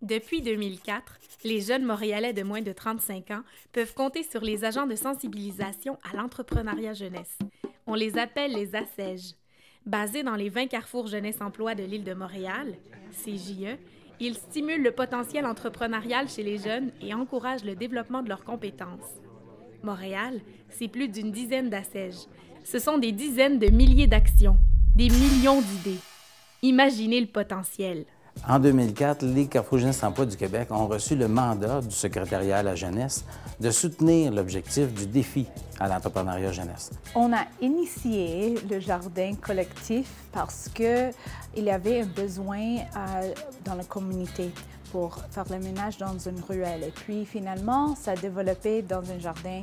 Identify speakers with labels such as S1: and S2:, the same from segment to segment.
S1: Depuis 2004, les jeunes Montréalais de moins de 35 ans peuvent compter sur les agents de sensibilisation à l'entrepreneuriat jeunesse. On les appelle les ACEJ. Basés dans les 20 carrefours jeunesse-emploi de l'île de Montréal, CJE, ils stimulent le potentiel entrepreneurial chez les jeunes et encouragent le développement de leurs compétences. Montréal, c'est plus d'une dizaine d'ACEJ. Ce sont des dizaines de milliers d'actions, des millions d'idées. Imaginez le potentiel.
S2: En 2004, les Carrefours Jeunesse Emploi du Québec ont reçu le mandat du secrétariat à la jeunesse de soutenir l'objectif du défi à l'entrepreneuriat jeunesse.
S3: On a initié le jardin collectif parce qu'il y avait un besoin dans la communauté pour faire le ménage dans une ruelle. Et puis finalement, ça a développé dans un jardin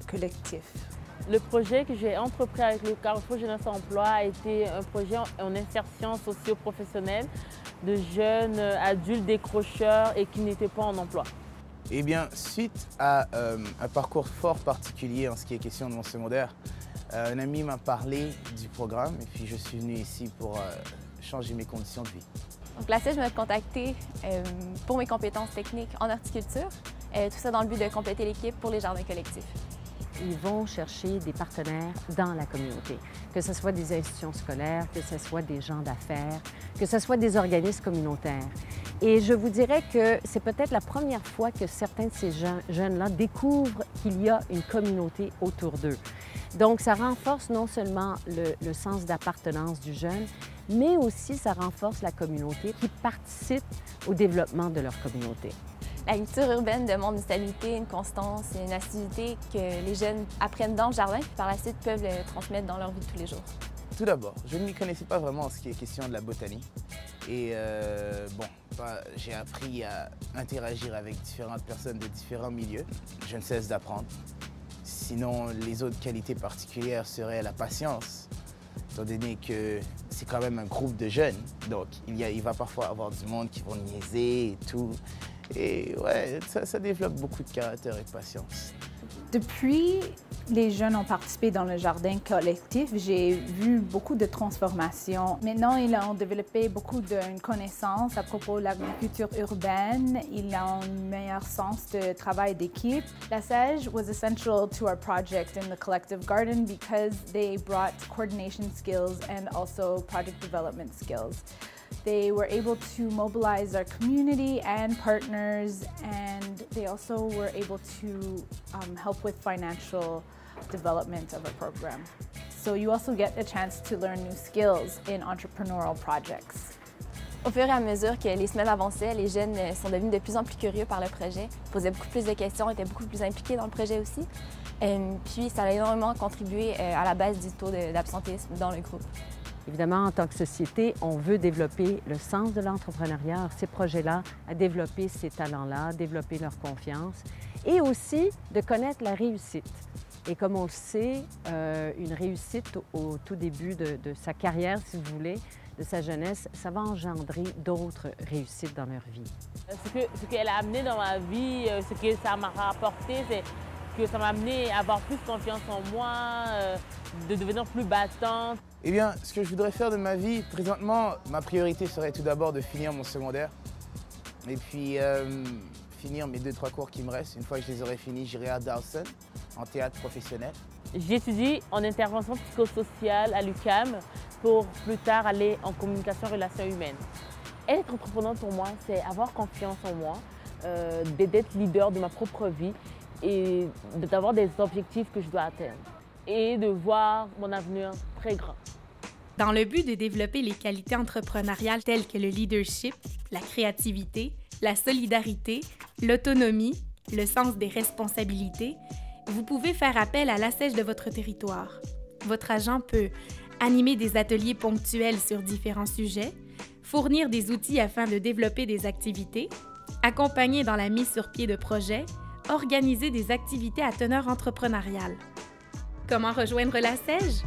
S3: collectif.
S4: Le projet que j'ai entrepris avec le Carrefour Jeunesse Emploi a été un projet en insertion socio-professionnelle de jeunes adultes décrocheurs et qui n'étaient pas en emploi.
S5: Eh bien, suite à un parcours fort particulier en ce qui est question de mon secondaire, un ami m'a parlé du programme et puis je suis venu ici pour changer mes conditions de vie.
S6: Donc la CEJ m'a contacté pour mes compétences techniques en horticulture, tout ça dans le but de compléter l'équipe pour les jardins collectifs.
S7: Ils vont chercher des partenaires dans la communauté, que ce soit des institutions scolaires, que ce soit des gens d'affaires, que ce soit des organismes communautaires. Et je vous dirais que c'est peut-être la première fois que certains de ces jeunes-là découvrent qu'il y a une communauté autour d'eux. Donc, ça renforce non seulement le sens d'appartenance du jeune, mais aussi ça renforce la communauté qui participe au développement de leur communauté.
S6: La culture urbaine demande une stabilité, une constance et une assiduité que les jeunes apprennent dans le jardin puis par la suite peuvent le transmettre dans leur vie de tous les jours.
S5: Tout d'abord, je ne m'y connaissais pas vraiment en ce qui est question de la botanie. Et j'ai appris à interagir avec différentes personnes de différents milieux. Je ne cesse d'apprendre. Sinon, les autres qualités particulières seraient la patience, étant donné que c'est quand même un groupe de jeunes. Donc, il va parfois avoir du monde qui vont niaiser et tout. Et ouais, ça développe beaucoup de caractère et de patience.
S3: Depuis les jeunes ont participé dans le jardin collectif, j'ai vu beaucoup de transformations. Maintenant, ils ont développé beaucoup de connaissances à propos de l'agriculture urbaine. Ils ont un meilleur sens de travail d'équipe. La CEJ was essential to our project in the collective garden because they brought coordination skills and also project development skills. They were able to mobilize our community and partners, and they also were able to help with financial development of a program. So you also get a chance to learn new skills in entrepreneurial projects.
S6: Au fur et à mesure que les semaines avançaient, les jeunes sont devenus de plus en plus curieux par le projet, posaient beaucoup plus de questions, étaient beaucoup plus impliqués dans le projet aussi. Puis ça a énormément contribué à la baisse du taux d'absentéisme dans le groupe.
S7: Évidemment, en tant que société, on veut développer le sens de l'entrepreneuriat, ces projets-là, à développer ces talents-là, à développer leur confiance et aussi de connaître la réussite. Et comme on le sait, une réussite au tout début de sa carrière, si vous voulez, de sa jeunesse, ça va engendrer d'autres réussites dans leur vie.
S4: Ce qu'elle a amené dans ma vie, ce que ça m'a rapporté, c'est que ça m'a amené à avoir plus confiance en moi, de devenir plus battante.
S5: Eh bien, ce que je voudrais faire de ma vie, présentement, ma priorité serait tout d'abord de finir mon secondaire. Et puis, finir mes 2-3 cours qui me restent. Une fois que je les aurai finis, j'irai à Dawson, en théâtre professionnel.
S4: J'étudie en intervention psychosociale à l'UQAM pour plus tard aller en communication et relations humaines. Être entrepreneur pour moi, c'est avoir confiance en moi, d'être leader de ma propre vie et d'avoir des objectifs que je dois atteindre et de voir mon avenir très grand.
S1: Dans le but de développer les qualités entrepreneuriales telles que le leadership, la créativité, la solidarité, l'autonomie, le sens des responsabilités, vous pouvez faire appel à l'ACEJ de votre territoire. Votre agent peut animer des ateliers ponctuels sur différents sujets, fournir des outils afin de développer des activités, accompagner dans la mise sur pied de projets, organiser des activités à teneur entrepreneuriale. Comment rejoindre la CEJ?